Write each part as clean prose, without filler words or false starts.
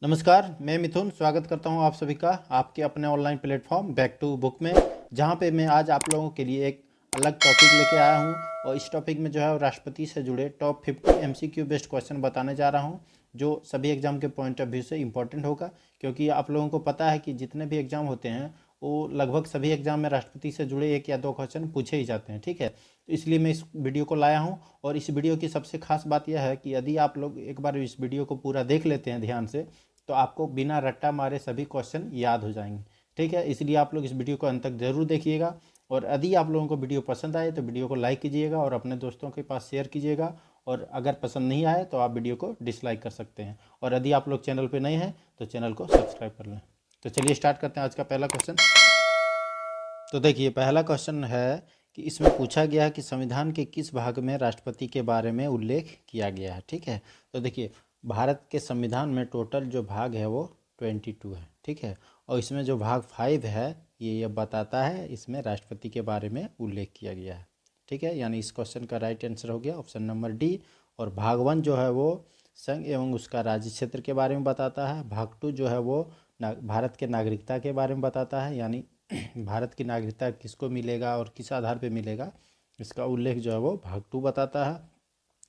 नमस्कार, मैं मिथुन स्वागत करता हूं आप सभी का आपके अपने online platform back to book में। जहां पे मैं आज आप लोगों के लिए एक अलग टॉपिक लेके आया हूं और इस टॉपिक में जो है वो राष्ट्रपति से जुड़े टॉप 50 एमसीक्यू बेस्ड क्वेश्चन बताने जा रहा हूं, जो सभी एग्जाम के पॉइंट ऑफ व्यू से इम्पोर्टेंट होगा। क्योंकि आप लोगों को पता है कि जितने भी एग्जाम होते हैं वो लगभग सभी एग्जाम में राष्ट्रपति से जुड़े एक या दो क्वेश्चन पूछे ही जाते हैं, ठीक है। तो इसलिए मैं इस वीडियो को लाया हूँ और इस वीडियो की सबसे खास बात यह है कि यदि आप लोग एक बार इस वीडियो को पूरा देख लेते हैं ध्यान से, तो आपको बिना रट्टा मारे सभी क्वेश्चन याद हो जाएंगे, ठीक है। इसलिए आप लोग इस वीडियो को अंत तक जरूर देखिएगा और यदि आप लोगों को वीडियो पसंद आए तो वीडियो को लाइक कीजिएगा और अपने दोस्तों के पास शेयर कीजिएगा। और अगर पसंद नहीं आए तो आप वीडियो को डिसलाइक कर सकते हैं। और यदि आप लोग चैनल पर नए हैं तो चैनल को सब्सक्राइब कर लें। तो चलिए स्टार्ट करते हैं आज का पहला क्वेश्चन। तो देखिए, पहला क्वेश्चन है कि इसमें पूछा गया है कि संविधान के किस भाग में राष्ट्रपति के बारे में उल्लेख किया गया है, ठीक है। तो देखिए, भारत के संविधान में टोटल जो भाग है वो 22 है, ठीक है। और इसमें जो भाग 5 है ये बताता है इसमें राष्ट्रपति के बारे में उल्लेख किया गया है, ठीक है। यानी इस क्वेश्चन का राइट आंसर हो गया ऑप्शन नंबर डी। और भाग 1 जो है वो संघ एवं उसका राज्य क्षेत्र के बारे में बताता है। भाग 2 जो है वो भारत के नागरिकता के बारे में बताता है, यानी भारत की नागरिकता किसको मिलेगा और किस आधार पे मिलेगा, इसका उल्लेख जो है वो भाग 2 बताता है।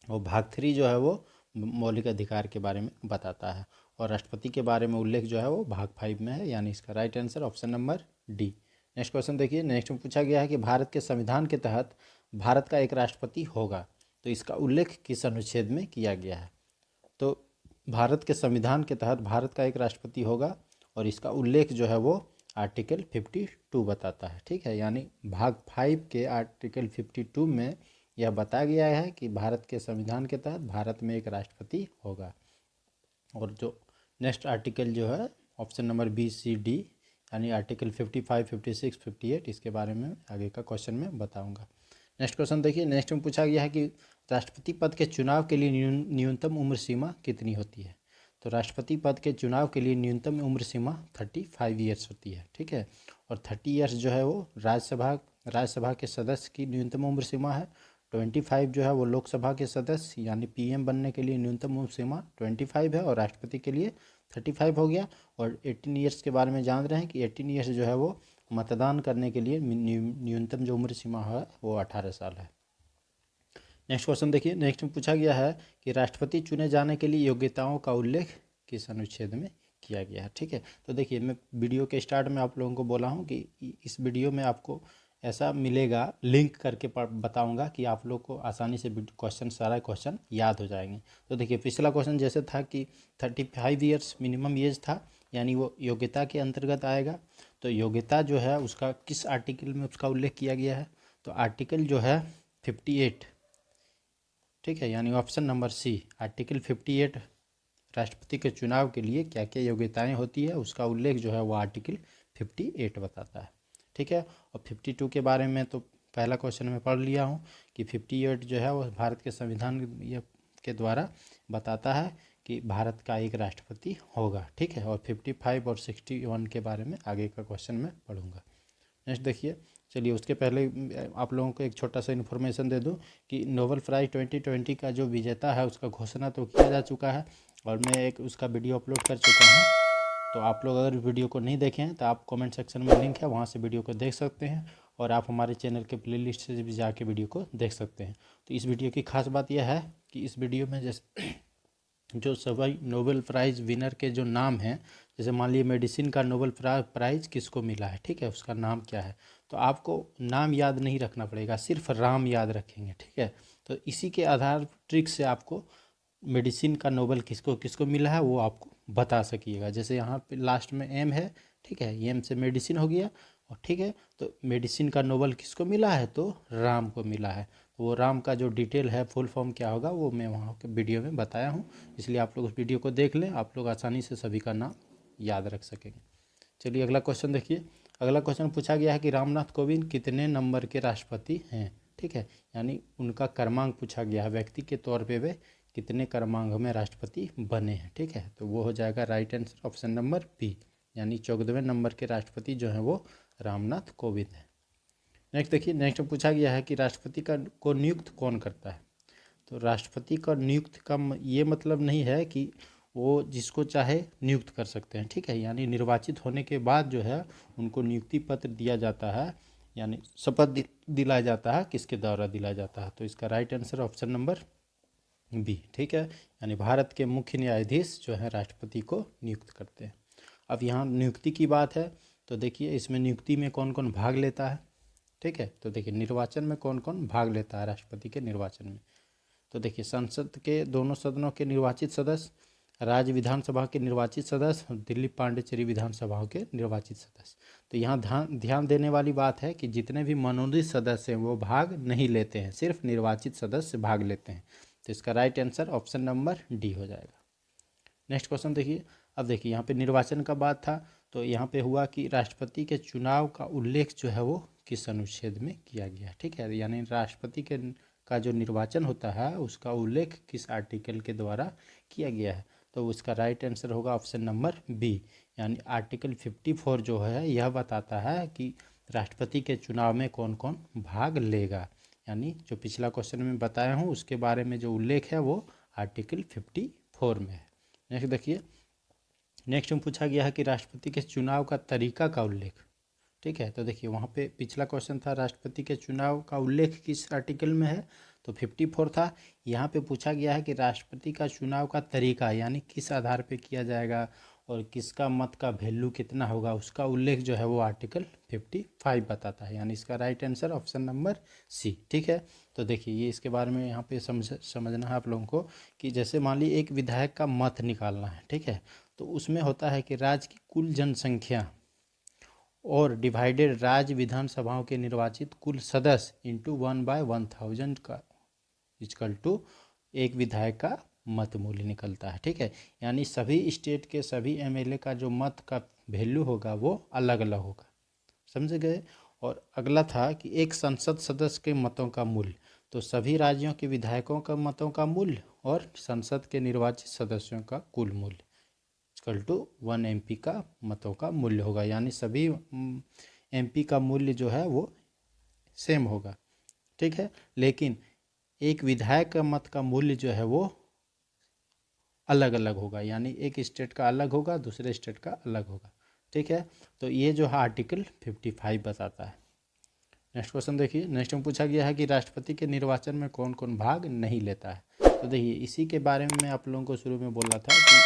और भाग 3 जो है वो मौलिक अधिकार के बारे में बताता है। और राष्ट्रपति के बारे में उल्लेख जो है वो भाग 5 में है, यानी इसका right answer option number D. Next question देखिए, नेक्स्ट में पूछा गया है कि भारत के संविधान के तहत भारत का एक राष्ट्रपति होगा, तो इसका उल्लेख किस अनुच्छेद में किया गया है। तो भारत के संविधान के तहत भारत का एक राष्ट्रपति होगा और इसका उल्लेख जो है वो आर्टिकल 52 बताता है, ठीक है। यानी भाग 5 के आर्टिकल 52 में यह बताया गया है कि भारत के संविधान के तहत भारत में एक राष्ट्रपति होगा। और जो नेक्स्ट आर्टिकल जो है option number B C D, यानी आर्टिकल 55, 56, 58, इसके बारे में आगे का क्वेश्चन में बताऊंगा। नेक्स्ट क्वेश्चन देखिए, नेक्स्ट में पूछा गया है कि राष्ट्रपति पद के चुनाव के लिए न्यूनतम उम्र सीमा कितनी होती है। तो राष्ट्रपति पद के चुनाव के लिए न्यूनतम उम्र सीमा 35 ईयर्स होती है, ठीक है। और 30 ईयर्स जो है वो राज्यसभा के सदस्य की न्यूनतम उम्र सीमा है। 25 जो है वो लोकसभा के सदस्य यानी पीएम बनने के लिए न्यूनतम उम्र सीमा 25 है और राष्ट्रपति के लिए 35 हो गया। और 18 ईयर्स के बारे में जान रहे हैं कि 18 ईयर्स जो है वो मतदान करने के लिए न्यूनतम जो उम्र सीमा है वो 18 साल है। नेक्स्ट क्वेश्चन देखिए, नेक्स्ट में पूछा गया है कि राष्ट्रपति चुने जाने के लिए योग्यताओं का उल्लेख किस अनुच्छेद में किया गया है, ठीक है। तो देखिए, मैं वीडियो के स्टार्ट में आप लोगों को बोला हूँ कि इस वीडियो में आपको ऐसा मिलेगा, लिंक करके बताऊंगा कि आप लोग को आसानी से सारा क्वेश्चन याद हो जाएंगे। तो देखिए, पिछला क्वेश्चन जैसे था कि 35 ईयर्स मिनिमम एज था, यानी वो योग्यता के अंतर्गत आएगा। तो योग्यता जो है उसका किस आर्टिकल में उसका उल्लेख किया गया है, तो आर्टिकल जो है 58, ठीक है। यानी ऑप्शन नंबर सी आर्टिकल 58 राष्ट्रपति के चुनाव के लिए क्या क्या योग्यताएं होती है उसका उल्लेख जो है वो आर्टिकल 58 बताता है, ठीक है। और 52 के बारे में तो पहला क्वेश्चन में पढ़ लिया हूँ कि 58 जो है वो भारत के संविधान के द्वारा बताता है कि भारत का एक राष्ट्रपति होगा, ठीक है। और 55 और 61 के बारे में आगे का क्वेश्चन में पढ़ूंगा। नेक्स्ट देखिए, चलिए उसके पहले आप लोगों को एक छोटा सा इन्फॉर्मेशन दे दूं कि नोबेल प्राइज़ 2020 का जो विजेता है उसका घोषणा तो किया जा चुका है और मैं एक उसका वीडियो अपलोड कर चुका हूं। तो आप लोग अगर वीडियो को नहीं देखें हैं तो आप कमेंट सेक्शन में लिंक है, वहां से वीडियो को देख सकते हैं। और आप हमारे चैनल के प्लेलिस्ट से भी जाके वीडियो को देख सकते हैं। तो इस वीडियो की खास बात यह है कि इस वीडियो में जैसे जो सभी नोबेल प्राइज़ विनर के जो नाम हैं, जैसे मान लीजिए मेडिसिन का नोबेल प्राइज़ किसको मिला है, ठीक है, उसका नाम क्या है। तो आपको नाम याद नहीं रखना पड़ेगा, सिर्फ राम याद रखेंगे, ठीक है। तो इसी के आधार ट्रिक से आपको मेडिसिन का नोबेल किसको किसको मिला है वो आपको बता सकिएगा। जैसे यहाँ पे लास्ट में एम है, ठीक है, एम से मेडिसिन हो गया और ठीक है, तो मेडिसिन का नोबेल किसको मिला है, तो राम को मिला है। तो वो राम का जो डिटेल है फुल फॉर्म क्या होगा वो मैं वहाँ के वीडियो में बताया हूँ, इसलिए आप लोग उस वीडियो को देख लें, आप लोग आसानी से सभी का नाम याद रख सकेंगे। चलिए अगला क्वेश्चन देखिए, अगला क्वेश्चन पूछा गया है कि रामनाथ कोविंद कितने नंबर के राष्ट्रपति हैं, ठीक है। यानी उनका क्रमांक पूछा गया है, व्यक्ति के तौर पे वे कितने क्रमांक में राष्ट्रपति बने हैं, ठीक है। तो वो हो जाएगा right answer option number B, यानी 14वें नंबर के राष्ट्रपति जो हैं वो रामनाथ कोविंद हैं। नेक्स्ट देखिए, नेक्स्ट पूछा गया है कि राष्ट्रपति को नियुक्त कौन करता है। तो राष्ट्रपति का नियुक्त का ये मतलब नहीं है कि वो जिसको चाहे नियुक्त कर सकते हैं, ठीक है। यानी निर्वाचित होने के बाद जो है उनको नियुक्ति पत्र दिया जाता है, यानी शपथ दिलाया जाता है, किसके द्वारा दिलाया जाता है। तो इसका right answer option number B, ठीक है। यानी भारत के मुख्य न्यायाधीश जो है राष्ट्रपति को नियुक्त करते हैं। अब यहाँ नियुक्ति की बात है तो देखिए इसमें नियुक्ति में कौन कौन भाग लेता है, ठीक है। तो देखिए निर्वाचन में कौन कौन भाग लेता है राष्ट्रपति के निर्वाचन में। तो देखिए संसद के दोनों सदनों के निर्वाचित सदस्य, राज्य विधानसभा के निर्वाचित सदस्य और दिल्ली पांडिचेरी विधानसभाओं के निर्वाचित सदस्य। तो यहाँ ध्यान देने वाली बात है कि जितने भी मनोनीत सदस्य हैं वो भाग नहीं लेते हैं, सिर्फ निर्वाचित सदस्य भाग लेते हैं। तो इसका right answer option number D हो जाएगा। नेक्स्ट क्वेश्चन देखिए। अब देखिए यहाँ पे निर्वाचन का बात था तो यहाँ पे हुआ कि राष्ट्रपति के चुनाव का उल्लेख जो है वो किस अनुच्छेद में किया गया, ठीक है। यानी राष्ट्रपति का जो निर्वाचन होता है उसका उल्लेख किस आर्टिकल के द्वारा किया गया है। तो उसका राइट आंसर होगा ऑप्शन नंबर बी, यानी आर्टिकल 54 जो है यह बताता है कि राष्ट्रपति के चुनाव में कौन कौन भाग लेगा। यानी जो पिछला क्वेश्चन में बताया हूँ उसके बारे में जो उल्लेख है वो आर्टिकल 54 में है। नेक्स्ट देखिए, नेक्स्ट में पूछा गया है कि राष्ट्रपति के चुनाव का तरीका का उल्लेख, ठीक है। तो देखिए वहाँ पे पिछला क्वेश्चन था राष्ट्रपति के चुनाव का उल्लेख किस आर्टिकल में है, तो 54 था। यहाँ पे पूछा गया है कि राष्ट्रपति का चुनाव का तरीका यानी किस आधार पे किया जाएगा और किसका मत का वैल्यू कितना होगा, उसका उल्लेख जो है वो आर्टिकल 55 बताता है। यानी इसका right answer option number C, ठीक है। तो देखिए ये इसके बारे में यहाँ पे समझना है आप लोगों को कि जैसे मान ली एक विधायक का मत निकालना है, ठीक है। तो उसमें होता है कि राज्य की कुल जनसंख्या और डिवाइडेड राज्य विधानसभाओं के निर्वाचित कुल सदस्य इंटू 1/1000 का इक्वल टू एक विधायक का मत मूल्य निकलता है, ठीक है। यानी सभी स्टेट के सभी एमएलए का जो मत का वैल्यू होगा वो अलग अलग होगा, समझ गए। और अगला था कि एक संसद सदस्य के मतों का मूल्य, तो सभी राज्यों के विधायकों का मतों का मूल्य और संसद के निर्वाचित सदस्यों का कुल मूल्य इक्वल टू 1 MP का मतों का मूल्य होगा। यानी सभी MP का मूल्य जो है वो सेम होगा, ठीक है। लेकिन एक विधायक का मत का मूल्य जो है वो अलग अलग होगा, यानी एक स्टेट का अलग होगा दूसरे स्टेट का अलग होगा, ठीक है। तो ये जो है आर्टिकल 55 बताता है। नेक्स्ट क्वेश्चन देखिए। नेक्स्ट में पूछा गया है कि राष्ट्रपति के निर्वाचन में कौन कौन भाग नहीं लेता है। तो देखिए इसी के बारे में मैं आप लोगों को शुरू में बोला था कि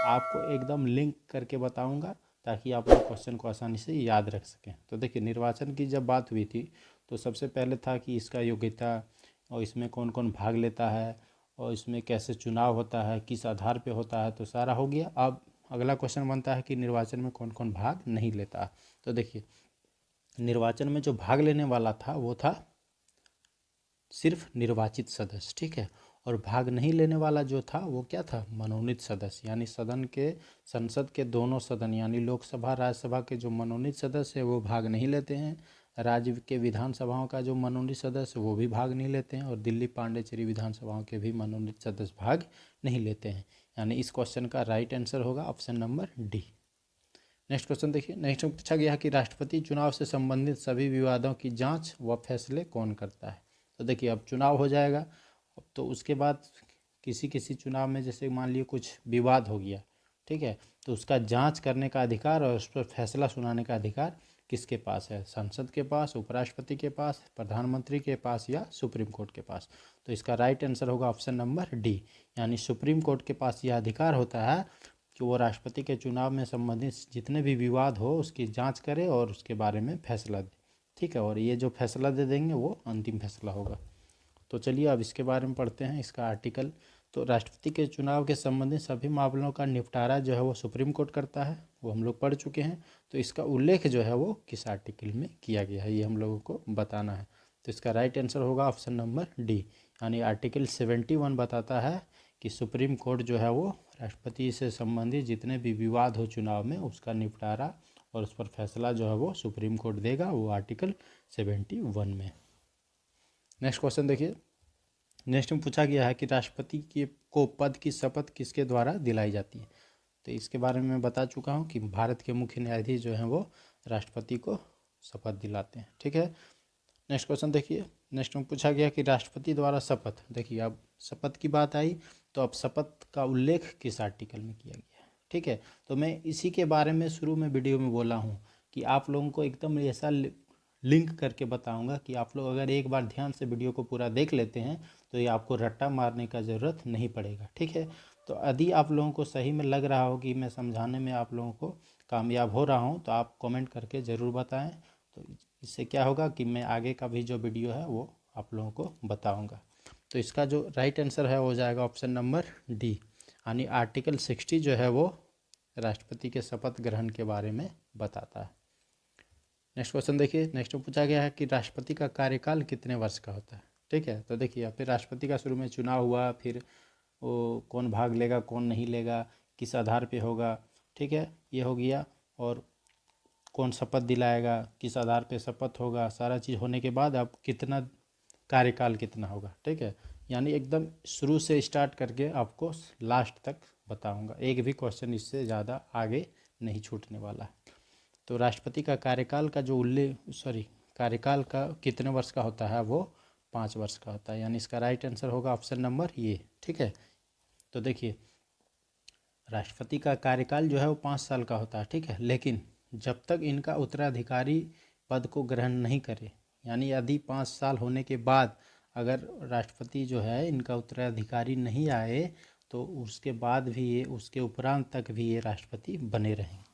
आपको एकदम लिंक करके बताऊंगा ताकि आप लोग क्वेश्चन को आसानी से याद रख सकें। तो देखिए निर्वाचन की जब बात हुई थी तो सबसे पहले था कि इसका योग्यता और इसमें कौन कौन भाग लेता है और इसमें कैसे चुनाव होता है, किस आधार पे होता है, तो सारा हो गया। अब अगला क्वेश्चन बनता है कि निर्वाचन में कौन कौन भाग नहीं लेता। तो देखिए निर्वाचन में जो भाग लेने वाला था वो था सिर्फ निर्वाचित सदस्य, ठीक है। और भाग नहीं लेने वाला जो था वो क्या था, मनोनीत सदस्य। यानी संसद के दोनों सदन यानी लोकसभा राज्यसभा के जो मनोनीत सदस्य है वो भाग नहीं लेते हैं। राज्य के विधानसभाओं का जो मनोनीत सदस्य वो भी भाग नहीं लेते हैं और दिल्ली पांडिचेरी विधानसभाओं के भी मनोनीत सदस्य भाग नहीं लेते हैं। यानी इस क्वेश्चन का राइट आंसर होगा option number D. Next question देखिए। नेक्स्ट में पूछा गया कि राष्ट्रपति चुनाव से संबंधित सभी विवादों की जांच व फैसले कौन करता है। तो देखिए अब चुनाव हो जाएगा तो उसके बाद किसी किसी चुनाव में जैसे मान लीजिए कुछ विवाद हो गया, ठीक है, तो उसका जांच करने का अधिकार और उस पर फैसला सुनाने का अधिकार किसके पास है, संसद के पास, उपराष्ट्रपति के पास, प्रधानमंत्री के पास या सुप्रीम कोर्ट के पास। तो इसका राइट आंसर होगा ऑप्शन नंबर डी, यानी सुप्रीम कोर्ट के पास यह अधिकार होता है कि वो राष्ट्रपति के चुनाव में संबंधित जितने भी विवाद हो उसकी जांच करे और उसके बारे में फैसला दे, ठीक है। और ये जो फैसला दे देंगे वो अंतिम फैसला होगा। तो चलिए अब इसके बारे में पढ़ते हैं इसका आर्टिकल। तो राष्ट्रपति के चुनाव के संबंधित सभी मामलों का निपटारा जो है वो सुप्रीम कोर्ट करता है, वो हम लोग पढ़ चुके हैं। तो इसका उल्लेख जो है वो किस आर्टिकल में किया गया है ये हम लोगों को बताना है। तो इसका राइट आंसर होगा ऑप्शन नंबर डी, यानी आर्टिकल 71 बताता है कि सुप्रीम कोर्ट जो है वो राष्ट्रपति से संबंधित जितने भी विवाद हो चुनाव में उसका निपटारा और उस पर फैसला जो है वो सुप्रीम कोर्ट देगा, वो आर्टिकल 71 में। नेक्स्ट क्वेश्चन देखिए। नेक्स्ट में पूछा गया है कि राष्ट्रपति को पद की शपथ किसके द्वारा दिलाई जाती है। तो इसके बारे में मैं बता चुका हूँ कि भारत के मुख्य न्यायाधीश जो हैं वो राष्ट्रपति को शपथ दिलाते हैं, ठीक है। नेक्स्ट क्वेश्चन देखिए। नेक्स्ट में पूछा गया कि राष्ट्रपति द्वारा शपथ, देखिए अब शपथ की बात आई तो अब शपथ का उल्लेख किस आर्टिकल में किया गया है, ठीक है। तो मैं इसी के बारे में शुरू में वीडियो में बोला हूँ कि आप लोगों को एकदम ऐसा लिंक करके बताऊंगा कि आप लोग अगर एक बार ध्यान से वीडियो को पूरा देख लेते हैं तो ये आपको रट्टा मारने का ज़रूरत नहीं पड़ेगा, ठीक है। तो यदि आप लोगों को सही में लग रहा हो कि मैं समझाने में आप लोगों को कामयाब हो रहा हूँ तो आप कमेंट करके ज़रूर बताएं। तो इससे क्या होगा कि मैं आगे का भी जो वीडियो है वो आप लोगों को बताऊँगा। तो इसका जो राइट आंसर है हो जाएगा ऑप्शन नंबर डी, यानी आर्टिकल 60 जो है वो राष्ट्रपति के शपथ ग्रहण के बारे में बताता है। नेक्स्ट क्वेश्चन देखिए, नेक्स्ट में पूछा गया है कि राष्ट्रपति का कार्यकाल कितने वर्ष का होता है, ठीक है। तो देखिए फिर राष्ट्रपति का शुरू में चुनाव हुआ, फिर वो कौन भाग लेगा कौन नहीं लेगा, किस आधार पे होगा, ठीक है, ये हो गया। और कौन शपथ दिलाएगा, किस आधार पे शपथ होगा, सारा चीज़ होने के बाद अब कितना कार्यकाल कितना होगा, ठीक है। यानी एकदम शुरू से स्टार्ट करके आपको लास्ट तक बताऊंगा, एक भी क्वेश्चन इससे ज़्यादा आगे नहीं छूटने वाला है। तो राष्ट्रपति का कार्यकाल का जो कार्यकाल का कितने वर्ष का होता है वो 5 वर्ष का होता है, यानी इसका राइट आंसर होगा ऑप्शन नंबर ये, ठीक है। तो देखिए राष्ट्रपति का कार्यकाल जो है वो 5 साल का होता है, ठीक है। लेकिन जब तक इनका उत्तराधिकारी पद को ग्रहण नहीं करे, यानी यदि 5 साल होने के बाद अगर राष्ट्रपति जो है इनका उत्तराधिकारी नहीं आए तो उसके बाद भी ये, उसके उपरांत तक भी ये राष्ट्रपति बने रहेंगे,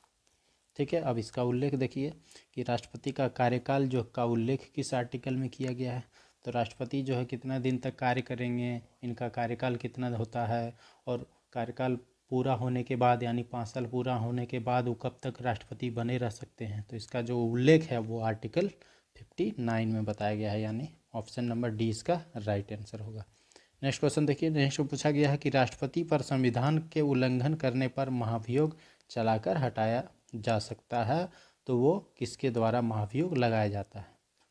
ठीक है। अब इसका उल्लेख देखिए कि राष्ट्रपति का कार्यकाल जो का उल्लेख किस आर्टिकल में किया गया है। तो राष्ट्रपति जो है कितना दिन तक कार्य करेंगे, इनका कार्यकाल कितना होता है, और कार्यकाल पूरा होने के बाद यानी 5 साल पूरा होने के बाद वो कब तक राष्ट्रपति बने रह सकते हैं। तो इसका जो उल्लेख है वो आर्टिकल 59 में बताया गया है, यानी ऑप्शन नंबर डी इसका राइट आंसर होगा। नेक्स्ट क्वेश्चन देखिए, नेक्स्ट में पूछा गया है कि राष्ट्रपति पर संविधान के उल्लंघन करने पर महाभियोग चलाकर हटाया जा सकता है, तो वो किसके द्वारा महाभियोग लगाया जाता है,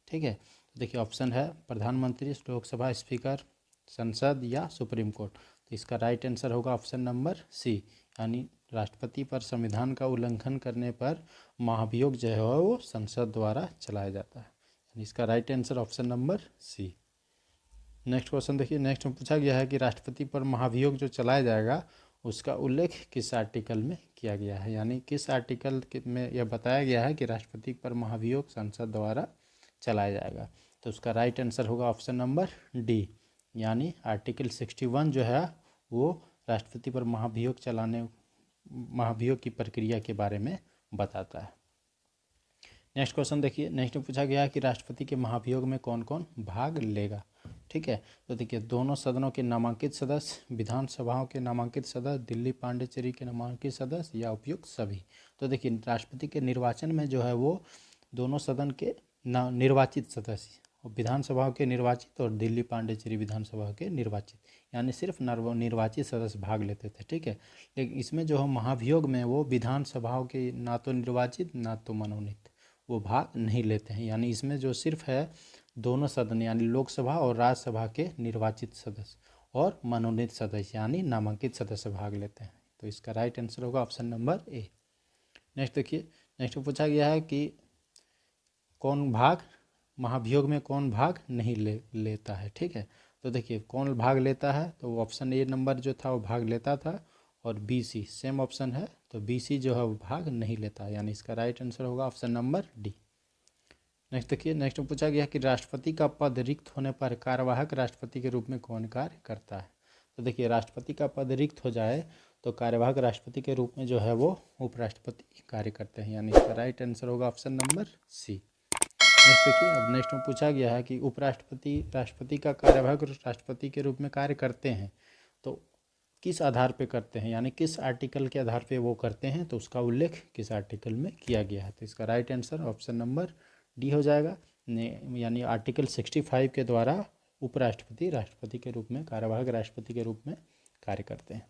ठीक है। तो देखिए ऑप्शन है प्रधानमंत्री, लोकसभा स्पीकर, संसद या सुप्रीम कोर्ट। तो इसका राइट आंसर होगा ऑप्शन नंबर सी, यानी राष्ट्रपति पर संविधान का उल्लंघन करने पर महाभियोग जो है वो संसद द्वारा चलाया जाता है, यानी इसका right answer option number C. Next question देखिए, नेक्स्ट में पूछा गया है कि राष्ट्रपति पर महाभियोग जो चलाया जाएगा उसका उल्लेख किस आर्टिकल में किया गया है, यानी किस आर्टिकल में यह बताया गया है कि राष्ट्रपति पर महाभियोग संसद द्वारा चलाया जाएगा। तो उसका राइट आंसर होगा ऑप्शन नंबर डी, यानी आर्टिकल 61 जो है वो राष्ट्रपति पर महाभियोग की प्रक्रिया के बारे में बताता है। नेक्स्ट क्वेश्चन देखिए, नेक्स्ट में पूछा गया है कि राष्ट्रपति के महाभियोग में कौन कौन भाग लेगा, ठीक है। तो देखिए दोनों सदनों के नामांकित सदस्य, विधानसभाओं के नामांकित सदस्य, दिल्ली पांडिचेरी के नामांकित सदस्य या उपयुक्त सभी। तो देखिए राष्ट्रपति के निर्वाचन में जो है वो दोनों सदन के निर्वाचित सदस्य, और विधानसभाओं के निर्वाचित और दिल्ली पांडिचेरी विधानसभा के निर्वाचित, यानी सिर्फ निर्वाचित सदस्य भाग लेते थे, ठीक है। लेकिन इसमें जो है महाभियोग में वो विधानसभाओं के ना तो निर्वाचित ना तो मनोनीत वो भाग नहीं लेते हैं, यानी इसमें जो सिर्फ है दोनों सदन यानी लोकसभा और राज्यसभा के निर्वाचित सदस्य और मनोनीत सदस्य यानी नामांकित सदस्य भाग लेते हैं। तो इसका राइट आंसर होगा ऑप्शन नंबर ए। नेक्स्ट देखिए, नेक्स्ट पूछा गया है कि कौन भाग महाभियोग में कौन भाग नहीं लेता है, ठीक है। तो देखिए कौन भाग लेता है, तो ऑप्शन ए नंबर जो था वो भाग लेता था, और बी सी सेम ऑप्शन है, तो बी सी जो है वो भाग नहीं लेता, यानी इसका राइट आंसर होगा ऑप्शन नंबर डी। नेक्स्ट देखिए, नेक्स्ट में पूछा गया कि राष्ट्रपति का पद रिक्त होने पर कार्यवाहक राष्ट्रपति के रूप में कौन कार्य करता है। तो देखिए राष्ट्रपति का पद रिक्त हो जाए तो कार्यवाहक राष्ट्रपति के रूप में जो है वो उपराष्ट्रपति कार्य करते हैं, यानी इसका राइट आंसर होगा ऑप्शन नंबर सी। नेक्स्ट देखिए, अब नेक्स्ट में पूछा गया है कि उपराष्ट्रपति राष्ट्रपति का कार्यवाहक राष्ट्रपति के रूप में कार्य करते हैं तो किस आधार पे करते हैं, यानी किस आर्टिकल के आधार पे वो करते हैं, तो उसका उल्लेख किस आर्टिकल में किया गया है। तो इसका right answer option number D हो जाएगा, यानी आर्टिकल 65 के द्वारा उपराष्ट्रपति राष्ट्रपति के रूप में कार्यवाहक राष्ट्रपति के रूप में कार्य करते हैं।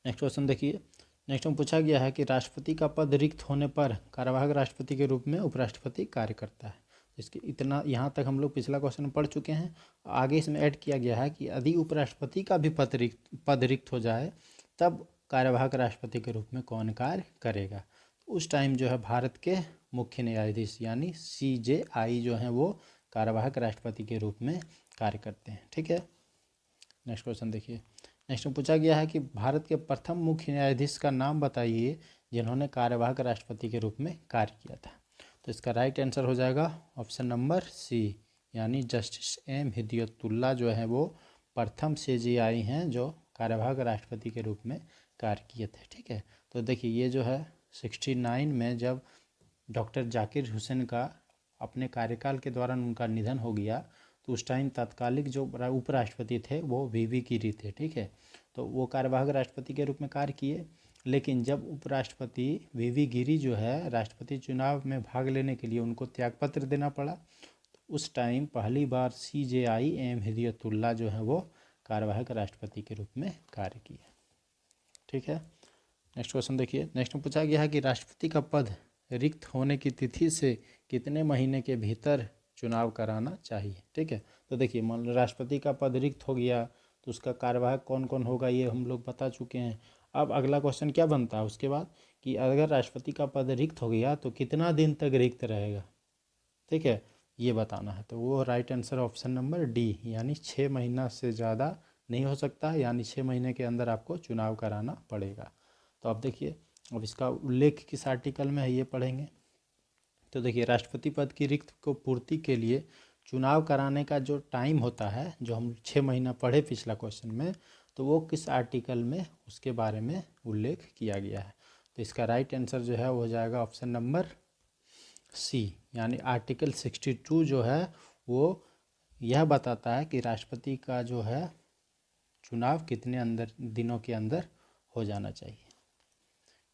नेक्स्ट क्वेश्चन देखिए, नेक्स्ट में पूछा गया है कि राष्ट्रपति का पद रिक्त होने पर कार्यवाहक राष्ट्रपति के रूप में उपराष्ट्रपति कार्य करता है। इसके इतना यहाँ तक हम लोग पिछला क्वेश्चन पढ़ चुके हैं। आगे इसमें ऐड किया गया है कि यदि उपराष्ट्रपति का भी पद रिक्त हो जाए तब कार्यवाहक राष्ट्रपति के रूप में कौन कार्य करेगा। उस टाइम जो है भारत के मुख्य न्यायाधीश यानी CJI जो हैं वो कार्यवाहक राष्ट्रपति के रूप में कार्य करते हैं, ठीक है। नेक्स्ट क्वेश्चन देखिए, नेक्स्ट में पूछा गया है कि भारत के प्रथम मुख्य न्यायाधीश का नाम बताइए जिन्होंने कार्यवाहक राष्ट्रपति के रूप में कार्य किया था। तो इसका राइट आंसर हो जाएगा ऑप्शन नंबर सी, यानी जस्टिस एम हिदायतुल्लाह जो है वो प्रथम सीजेआई हैं जो कार्यवाहक राष्ट्रपति के रूप में कार्य किए थे। ठीक है, तो देखिए ये जो है 69 में जब डॉक्टर जाकिर हुसैन का अपने कार्यकाल के दौरान उनका निधन हो गया तो उस टाइम तत्कालिक जो उपराष्ट्रपति थे वो वीवी गिरी थे। ठीक है, तो वो कार्यवाहक राष्ट्रपति के रूप में कार्य किए, लेकिन जब उपराष्ट्रपति वीवी गिरी जो है राष्ट्रपति चुनाव में भाग लेने के लिए उनको त्यागपत्र देना पड़ा, तो उस टाइम पहली बार सीजेआई एम हिदायतुल्लाह जो है वो कार्यवाहक राष्ट्रपति के रूप में कार्य किए। ठीक है, नेक्स्ट क्वेश्चन देखिए। नेक्स्ट में पूछा गया है कि राष्ट्रपति का पद रिक्त होने की तिथि से कितने महीने के भीतर चुनाव कराना चाहिए। ठीक है, तो देखिए मान लो राष्ट्रपति का पद रिक्त हो गया तो उसका कार्यवाहक कौन कौन होगा ये हम लोग बता चुके हैं। अब अगला क्वेश्चन क्या बनता है उसके बाद कि अगर राष्ट्रपति का पद रिक्त हो गया तो कितना दिन तक रिक्त रहेगा। ठीक है, ये बताना है। तो वो right answer option number D, यानी 6 महीना से ज़्यादा नहीं हो सकता, यानी 6 महीने के अंदर आपको चुनाव कराना पड़ेगा। तो अब देखिए अब इसका उल्लेख किस आर्टिकल में है ये पढ़ेंगे। तो देखिए राष्ट्रपति पद की रिक्त को पूर्ति के लिए चुनाव कराने का जो टाइम होता है जो हम 6 महीना पढ़े पिछला क्वेश्चन में, तो वो किस आर्टिकल में उसके बारे में उल्लेख किया गया है। तो इसका राइट आंसर जो है वो हो जाएगा ऑप्शन नंबर सी, यानी आर्टिकल 62 जो है वो यह बताता है कि राष्ट्रपति का जो है चुनाव कितने दिनों के अंदर हो जाना चाहिए।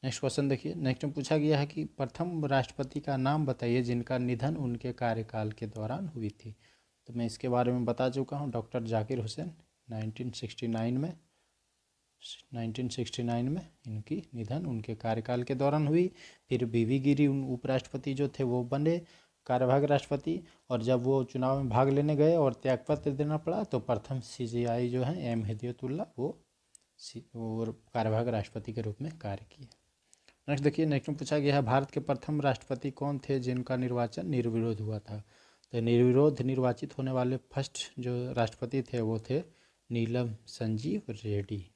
नेक्स्ट क्वेश्चन देखिए। नेक्स्ट में पूछा गया है कि प्रथम राष्ट्रपति का नाम बताइए जिनका निधन उनके कार्यकाल के दौरान हुई थी। तो मैं इसके बारे में बता चुका हूँ, डॉक्टर जाकिर हुसैन 1969 में इनकी निधन उनके कार्यकाल के दौरान हुई। फिर वीवी गिरी उपराष्ट्रपति जो थे वो बने कार्यवाहक राष्ट्रपति, और जब वो चुनाव में भाग लेने गए और त्यागपत्र देना पड़ा तो प्रथम सीजेआई जो है एम हिदायतुल्लाह वो कार्यवाहक राष्ट्रपति के रूप में कार्य किए। नेक्स्ट देखिए। नेक्स्ट में पूछा गया है भारत के प्रथम राष्ट्रपति कौन थे जिनका निर्वाचन निर्विरोध हुआ था। तो निर्विरोध निर्वाचित होने वाले फर्स्ट जो राष्ट्रपति थे वो थे नीलम संजीव रेड्डी।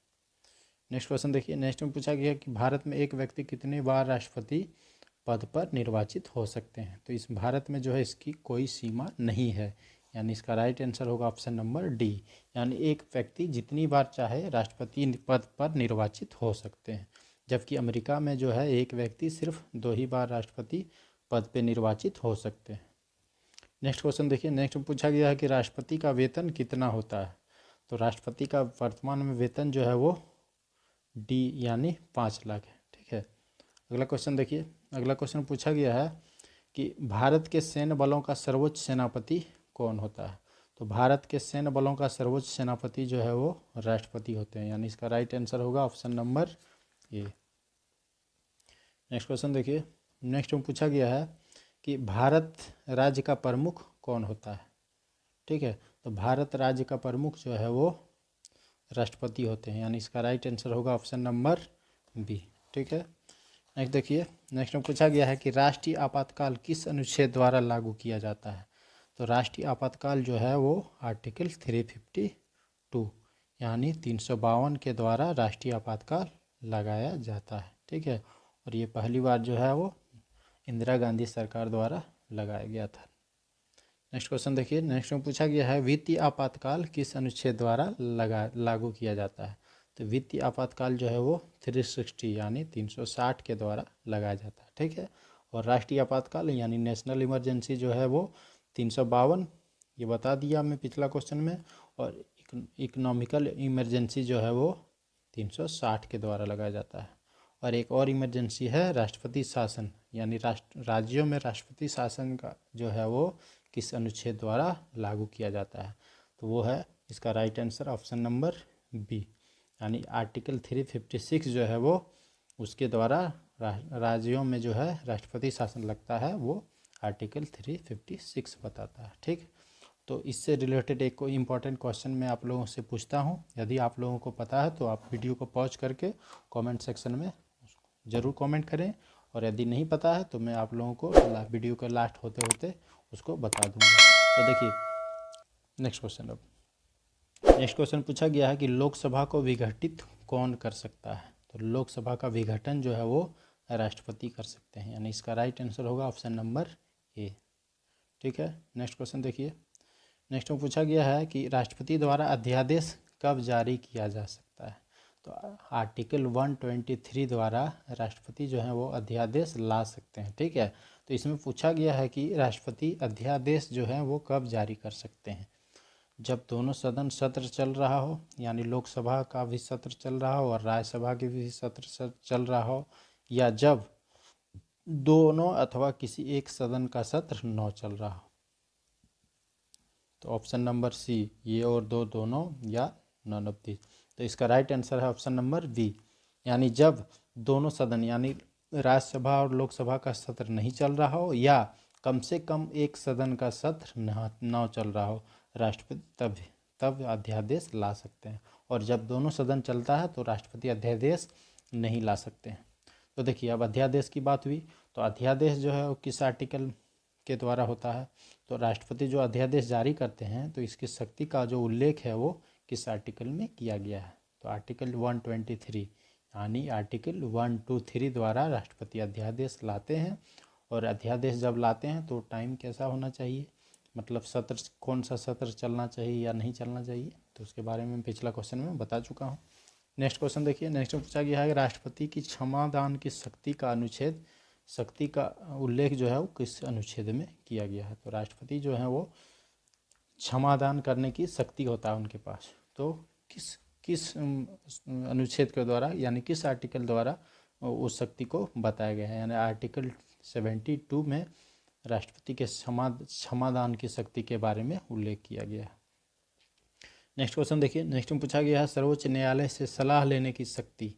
नेक्स्ट क्वेश्चन देखिए। नेक्स्ट में पूछा गया कि भारत में एक व्यक्ति कितने बार राष्ट्रपति पद पर निर्वाचित हो सकते हैं। तो इस भारत में जो है इसकी कोई सीमा नहीं है, यानी इसका राइट आंसर होगा ऑप्शन नंबर डी, यानी एक व्यक्ति जितनी बार चाहे राष्ट्रपति पद पर निर्वाचित हो सकते हैं। जबकि अमेरिका में जो है एक व्यक्ति सिर्फ 2 ही बार राष्ट्रपति पद पर निर्वाचित हो सकते हैं। नेक्स्ट क्वेश्चन देखिए। नेक्स्ट में पूछा गया है कि राष्ट्रपति का वेतन कितना होता है। तो राष्ट्रपति का वर्तमान में वेतन जो है वो डी यानी 5 लाख है। ठीक है, अगला क्वेश्चन देखिए। अगला क्वेश्चन पूछा गया है कि भारत के सैन्य बलों का सर्वोच्च सेनापति कौन होता है। तो भारत के सैन्य बलों का सर्वोच्च सेनापति जो है वो राष्ट्रपति होते हैं, यानी इसका राइट आंसर होगा option number A. Next question देखिए। नेक्स्ट में पूछा गया है कि भारत राज्य का प्रमुख कौन होता है। ठीक है, तो भारत राज्य का प्रमुख जो है वो राष्ट्रपति होते हैं, यानी इसका राइट आंसर होगा ऑप्शन नंबर बी। ठीक है, नेक्स्ट देखिए। नेक्स्ट में पूछा गया है कि राष्ट्रीय आपातकाल किस अनुच्छेद द्वारा लागू किया जाता है। तो राष्ट्रीय आपातकाल जो है वो आर्टिकल 352 यानी 352 के द्वारा राष्ट्रीय आपातकाल लगाया जाता है। ठीक है, और ये पहली बार जो है वो इंदिरा गांधी सरकार द्वारा लगाया गया था। नेक्स्ट क्वेश्चन देखिए। नेक्स्ट में पूछा गया है वित्तीय आपातकाल किस अनुच्छेद द्वारा लागू किया जाता है। तो वित्तीय आपातकाल जो है वो 360 यानी 360 के द्वारा लगाया जाता है। ठीक है, और राष्ट्रीय आपातकाल यानी नेशनल इमरजेंसी जो है वो 352 ये बता दिया मैं पिछला क्वेश्चन में, और इकोनॉमिकल इमरजेंसी जो है वो 360 के द्वारा लगाया जाता है। और एक और इमरजेंसी है राष्ट्रपति शासन, यानी राज्यों में राष्ट्रपति शासन का जो है वो किस अनुच्छेद द्वारा लागू किया जाता है। तो वो है इसका right answer option number B, यानी आर्टिकल 356 जो है वो उसके द्वारा राज्यों में जो है राष्ट्रपति शासन लगता है, वो आर्टिकल 356 बताता है। ठीक, तो इससे रिलेटेड एक कोई इंपॉर्टेंट क्वेश्चन मैं आप लोगों से पूछता हूँ। यदि आप लोगों को पता है तो आप वीडियो को पॉज करके कमेंट सेक्शन में ज़रूर कमेंट करें, और यदि नहीं पता है तो मैं आप लोगों को वीडियो के लास्ट होते होते उसको बता दूंगा। तो देखिए नेक्स्ट क्वेश्चन। अब नेक्स्ट क्वेश्चन पूछा गया है कि लोकसभा को विघटित कौन कर सकता है। तो लोकसभा का विघटन जो है वो राष्ट्रपति कर सकते हैं, यानी इसका राइट आंसर होगा ऑप्शन नंबर ए। ठीक है, नेक्स्ट क्वेश्चन देखिए। नेक्स्ट में पूछा गया है कि राष्ट्रपति द्वारा अध्यादेश कब जारी किया जा सकता है। तो आर्टिकल 123 द्वारा राष्ट्रपति जो है वो अध्यादेश ला सकते हैं। ठीक है, तो इसमें पूछा गया है कि राष्ट्रपति अध्यादेश जो है वो कब जारी कर सकते हैं। जब दोनों सदन सत्र चल रहा हो, यानी लोकसभा का भी सत्र चल रहा हो और राज्यसभा के भी सत्र चल रहा हो, या जब दोनों अथवा किसी एक सदन का सत्र न चल रहा हो। तो ऑप्शन नंबर सी, ये और दो दोनों, या नन ऑफ दिस। तो इसका राइट आंसर है ऑप्शन नंबर बी, यानी जब दोनों सदन यानी राज्यसभा और लोकसभा का सत्र नहीं चल रहा हो, या कम से कम एक सदन का सत्र न चल रहा हो, राष्ट्रपति तब अध्यादेश ला सकते हैं। और जब दोनों सदन चलता है तो राष्ट्रपति अध्यादेश नहीं ला सकते हैं। तो देखिए, अब अध्यादेश की बात हुई, तो अध्यादेश जो है वो किस आर्टिकल के द्वारा होता है। तो राष्ट्रपति जो अध्यादेश जारी करते हैं तो इसकी शक्ति का जो उल्लेख है वो किस आर्टिकल में किया गया है। तो आर्टिकल 123, यानी आर्टिकल 123 द्वारा राष्ट्रपति अध्यादेश लाते हैं। और अध्यादेश जब लाते हैं तो टाइम कैसा होना चाहिए, मतलब सत्र, कौन सा सत्र चलना चाहिए या नहीं चलना चाहिए, तो उसके बारे में पिछला क्वेश्चन में बता चुका हूँ। नेक्स्ट क्वेश्चन देखिए। नेक्स्ट में पूछा गया है कि राष्ट्रपति की क्षमादान की शक्ति का अनुच्छेद, शक्ति का उल्लेख जो है वो किस अनुच्छेद में किया गया है। तो राष्ट्रपति जो है वो क्षमादान करने की शक्ति होता है उनके पास, तो किस किस अनुच्छेद के द्वारा, यानी किस आर्टिकल द्वारा उस शक्ति को बताया गया है। यानी आर्टिकल 72 में राष्ट्रपति के क्षमादान की शक्ति के बारे में उल्लेख किया गया है। नेक्स्ट क्वेश्चन देखिए। नेक्स्ट में पूछा गया है सर्वोच्च न्यायालय से सलाह लेने की शक्ति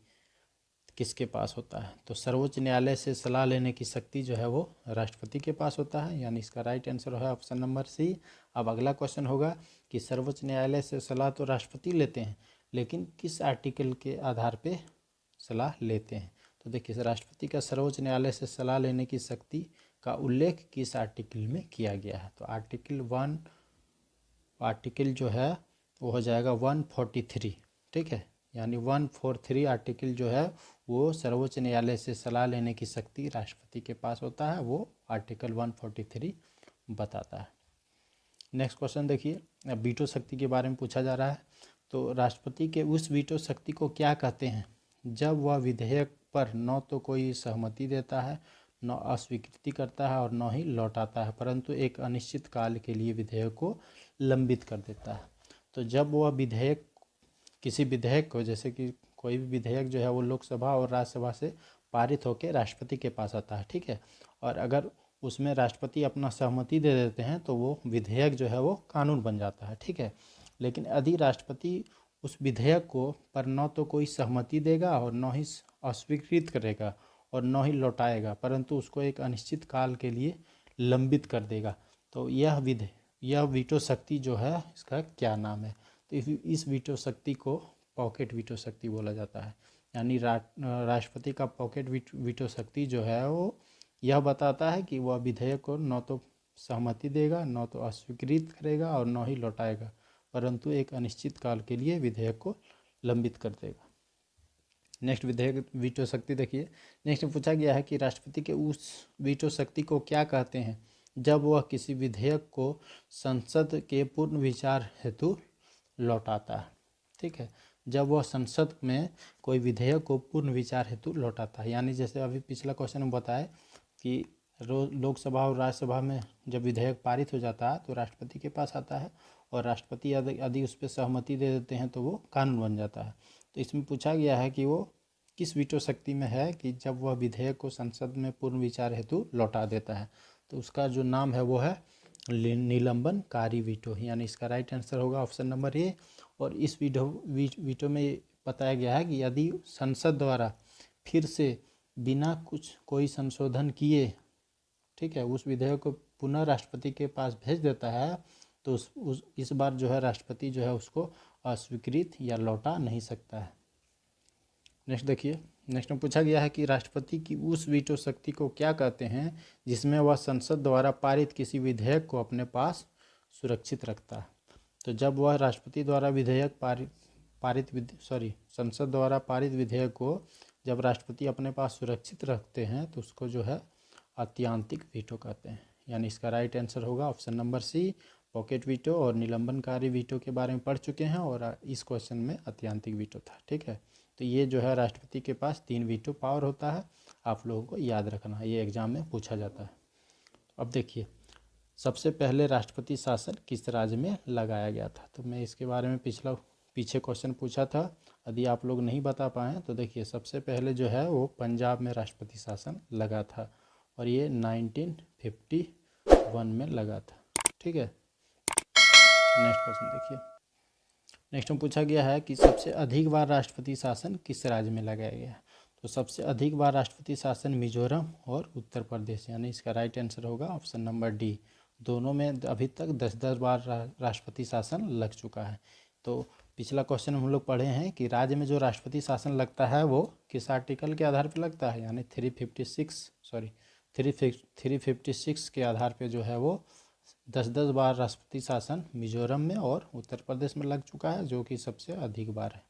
किसके पास होता है। तो सर्वोच्च न्यायालय से सलाह लेने की शक्ति जो है वो राष्ट्रपति के पास होता है, यानी इसका राइट आंसर है ऑप्शन नंबर सी। अब अगला क्वेश्चन होगा कि सर्वोच्च न्यायालय से सलाह तो राष्ट्रपति लेते हैं, लेकिन किस आर्टिकल के आधार पे सलाह लेते हैं। तो देखिए, राष्ट्रपति का सर्वोच्च न्यायालय से सलाह लेने की शक्ति का उल्लेख किस आर्टिकल में किया गया है। तो आर्टिकल जो है वो हो जाएगा 143। ठीक है, यानी 143 आर्टिकल जो है वो सर्वोच्च न्यायालय से सलाह लेने की शक्ति राष्ट्रपति के पास होता है, वो आर्टिकल 143 बताता है। नेक्स्ट क्वेश्चन देखिए। अब वीटो शक्ति के बारे में पूछा जा रहा है। तो राष्ट्रपति के उस वीटो शक्ति को क्या कहते हैं जब वह विधेयक पर न तो कोई सहमति देता है, न अस्वीकृति करता है और न ही लौटाता है, परंतु एक अनिश्चित काल के लिए विधेयक को लंबित कर देता है। तो जब वह विधेयक, किसी विधेयक को, जैसे कि कोई भी विधेयक जो है वो लोकसभा और राज्यसभा से पारित होकर राष्ट्रपति के पास आता है, ठीक है, और अगर उसमें राष्ट्रपति अपना सहमति दे देते हैं तो वो विधेयक जो है वो कानून बन जाता है, ठीक है। लेकिन यदि राष्ट्रपति उस विधेयक को पर न तो कोई सहमति देगा और न ही अस्वीकृत करेगा और न ही लौटाएगा, परंतु उसको एक अनिश्चित काल के लिए लंबित कर देगा, तो यह वीटो शक्ति जो है इसका क्या नाम है। तो इस वीटो शक्ति को पॉकेट वीटो शक्ति बोला जाता है। यानी राष्ट्रपति का पॉकेट वीटो शक्ति जो है वो यह बताता है कि वह विधेयक को न तो सहमति देगा, न तो अस्वीकृत करेगा और न ही लौटाएगा, परंतु एक अनिश्चित काल के लिए विधेयक को लंबित कर देगा। नेक्स्ट विधेयक वीटो शक्ति देखिए। नेक्स्ट पूछा गया है कि राष्ट्रपति के उस वीटो शक्ति को क्या कहते हैं जब वह किसी विधेयक को संसद के पूर्ण विचार हेतु लौटाता है, ठीक है, जब वह संसद में कोई विधेयक को पूर्ण विचार हेतु लौटाता है। यानी जैसे अभी पिछला क्वेश्चन में बताया कि लोकसभा और राज्यसभा में जब विधेयक पारित हो जाता है तो राष्ट्रपति के पास आता है और राष्ट्रपति यदि उस पर सहमति दे देते हैं तो वो कानून बन जाता है। तो इसमें पूछा गया है कि वो किस वीटो शक्ति में है कि जब वह विधेयक को संसद में पूर्ण विचार हेतु लौटा देता है। तो उसका जो नाम है वो है निलंबनकारी वीटो, यानी इसका राइट आंसर होगा ऑप्शन नंबर ए। और इस वीटो में बताया गया है कि यदि संसद द्वारा फिर से बिना कोई संशोधन किए, ठीक है, उस विधेयक को पुनः राष्ट्रपति के पास भेज देता है तो इस बार जो है राष्ट्रपति जो है उसको अस्वीकृत या लौटा नहीं सकता है। नेक्स्ट देखिए। नेक्स्ट में पूछा गया है कि राष्ट्रपति की उस वीटो शक्ति को क्या कहते हैं जिसमें वह संसद द्वारा पारित किसी विधेयक को अपने पास सुरक्षित रखता है। तो जब वह राष्ट्रपति द्वारा विधेयक संसद द्वारा पारित विधेयक को जब राष्ट्रपति अपने पास सुरक्षित रखते हैं तो उसको जो है अत्यंतिक वीटो कहते हैं। यानी इसका राइट आंसर होगा option number C, pocket veto और निलंबनकारी वीटो के बारे में पढ़ चुके हैं और इस क्वेश्चन में अत्यंतिक वीटो था। ठीक है, तो ये जो है राष्ट्रपति के पास 3 वीटो पावर होता है, आप लोगों को याद रखना, ये एग्जाम में पूछा जाता है। अब देखिए, सबसे पहले राष्ट्रपति शासन किस राज्य में लगाया गया था, तो मैं इसके बारे में पीछे क्वेश्चन पूछा था, यदि आप लोग नहीं बता पाए तो देखिए सबसे पहले जो है वो पंजाब में राष्ट्रपति शासन लगा था और ये 1951 में लगा था। ठीक है, नेक्स्ट क्वेश्चन देखिए। नेक्स्ट में पूछा गया है कि सबसे अधिक बार राष्ट्रपति शासन किस राज्य में लगाया गया है, तो सबसे अधिक बार राष्ट्रपति शासन मिजोरम और उत्तर प्रदेश, यानी इसका राइट आंसर होगा ऑप्शन नंबर डी। दोनों में अभी तक 10-10 बार राष्ट्रपति शासन लग चुका है। तो पिछला क्वेश्चन हम लोग पढ़े हैं कि राज्य में जो राष्ट्रपति शासन लगता है वो किस आर्टिकल के आधार पर लगता है, यानी 356 के आधार पे जो है वो 10-10 बार राष्ट्रपति शासन मिजोरम में और उत्तर प्रदेश में लग चुका है, जो कि सबसे अधिक बार है।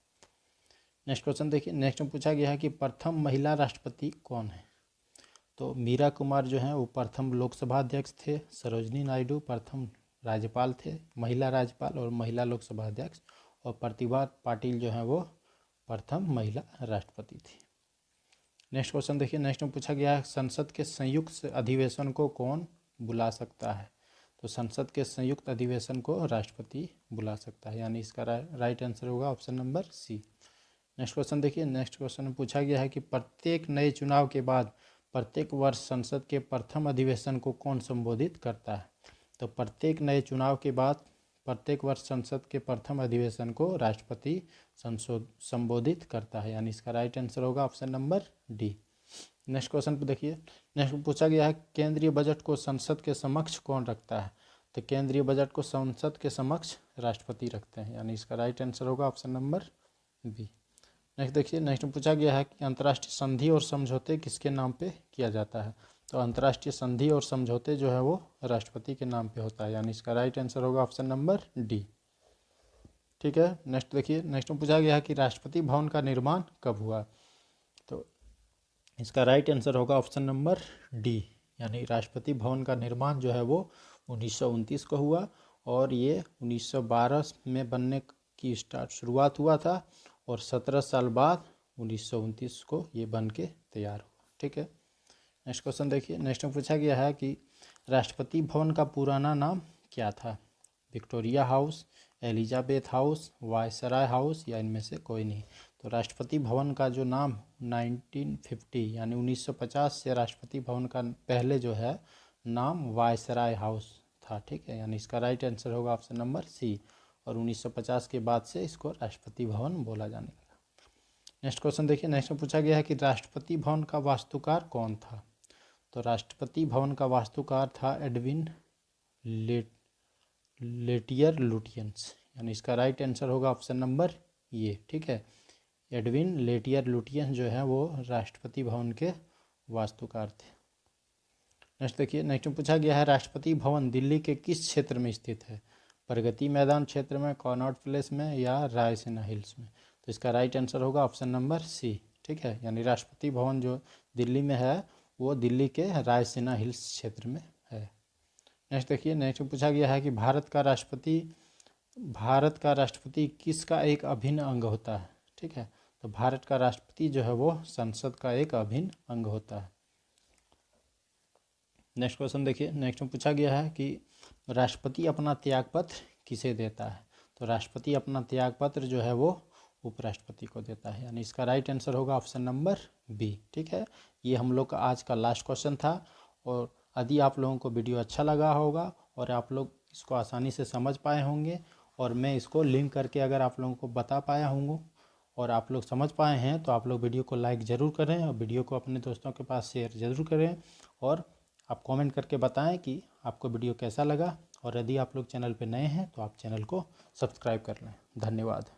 नेक्स्ट क्वेश्चन देखिए। नेक्स्ट में पूछा गया है कि प्रथम महिला राष्ट्रपति कौन है, तो मीरा कुमार जो है वो प्रथम लोकसभा अध्यक्ष थे, सरोजनी नायडू प्रथम राज्यपाल थे, महिला राज्यपाल और महिला लोकसभा अध्यक्ष, और प्रतिभा पाटिल जो है वो प्रथम महिला राष्ट्रपति थी। नेक्स्ट क्वेश्चन देखिए। नेक्स्ट में पूछा गया है संसद के संयुक्त अधिवेशन को कौन बुला सकता है, तो संसद के संयुक्त अधिवेशन को राष्ट्रपति बुला सकता है, यानी इसका राइट आंसर होगा option number C. Next question देखिए। नेक्स्ट क्वेश्चन में पूछा गया है कि प्रत्येक नए चुनाव के बाद प्रत्येक वर्ष संसद के प्रथम अधिवेशन को कौन संबोधित करता है, तो प्रत्येक नए चुनाव के बाद प्रत्येक वर्ष संसद के प्रथम अधिवेशन को राष्ट्रपति संबोधित करता है, यानी इसका राइट आंसर होगा option number D. Next question पे देखिए। नेक्स्ट पूछा गया है केंद्रीय बजट को संसद के समक्ष कौन रखता है, तो केंद्रीय बजट को संसद के समक्ष राष्ट्रपति रखते हैं, यानी इसका राइट आंसर होगा ऑप्शन नंबर बी। नेक्स्ट देखिए। नेक्स्ट पूछा गया है कि अंतर्राष्ट्रीय संधि और समझौते किसके नाम पे किया जाता है, तो अंतर्राष्ट्रीय संधि और समझौते जो है वो राष्ट्रपति के नाम पे होता है, यानी इसका राइट आंसर होगा ऑप्शन नंबर डी। ठीक है, नेक्स्ट देखिए। नेक्स्ट में पूछा गया है कि राष्ट्रपति भवन का निर्माण कब हुआ, तो इसका राइट आंसर होगा ऑप्शन नंबर डी, यानी राष्ट्रपति भवन का निर्माण जो है वो 1929 को हुआ और ये 1912 में बनने की शुरुआत हुआ था और 17 साल बाद 1929 को ये बन के तैयार हुआ। ठीक है, नेक्स्ट क्वेश्चन देखिए। नेक्स्ट में पूछा गया है कि राष्ट्रपति भवन का पुराना नाम क्या था, Victoria house, Elizabeth house, viceroy house या इनमें से कोई नहीं, तो राष्ट्रपति भवन का जो नाम 1950 यानी 1950 से राष्ट्रपति भवन का पहले जो है नाम वायसराय हाउस था। ठीक है, यानी इसका राइट आंसर होगा ऑप्शन नंबर सी, और 1950 के बाद से इसको राष्ट्रपति भवन बोला जाने लगा। नेक्स्ट क्वेश्चन देखिए। नेक्स्ट में पूछा गया है कि राष्ट्रपति भवन का वास्तुकार कौन था, तो राष्ट्रपति भवन का वास्तुकार था एडविन लेटियर लुटियंस, यानी इसका राइट आंसर होगा ऑप्शन नंबर ये। ठीक है, एडविन लेटियर लुटियंस जो है वो राष्ट्रपति भवन के वास्तुकार थे। नेक्स्ट देखिए। नेक्स्ट में पूछा गया है राष्ट्रपति भवन दिल्ली के किस क्षेत्र में स्थित है, प्रगति मैदान क्षेत्र में, कॉनॉट प्लेस में या रायसीना हिल्स में, तो इसका राइट आंसर होगा ऑप्शन नंबर सी। ठीक है, यानी राष्ट्रपति भवन जो दिल्ली में है वो दिल्ली के रायसीना हिल्स क्षेत्र में है। नेक्स्ट देखिए। नेक्स्ट पूछा गया है कि भारत का राष्ट्रपति किसका एक अभिन्न अंग होता है। ठीक है, तो भारत का राष्ट्रपति जो है वो संसद का एक अभिन्न अंग होता है। नेक्स्ट क्वेश्चन देखिए। नेक्स्ट में पूछा गया है कि राष्ट्रपति अपना त्यागपत्र किसे देता है, तो राष्ट्रपति अपना त्यागपत्र जो है वो उपराष्ट्रपति को देता है, यानी इसका राइट आंसर होगा ऑप्शन नंबर बी। ठीक है, ये हम लोग का आज का लास्ट क्वेश्चन था, और यदि आप लोगों को वीडियो अच्छा लगा होगा और आप लोग इसको आसानी से समझ पाए होंगे और मैं इसको लिंक करके अगर आप लोगों को बता पाया होंगे और आप लोग समझ पाए हैं तो आप लोग वीडियो को लाइक ज़रूर करें और वीडियो को अपने दोस्तों के पास शेयर ज़रूर करें, और आप कमेंट करके बताएं कि आपको वीडियो कैसा लगा, और यदि आप लोग चैनल पे नए हैं तो आप चैनल को सब्सक्राइब कर लें। धन्यवाद।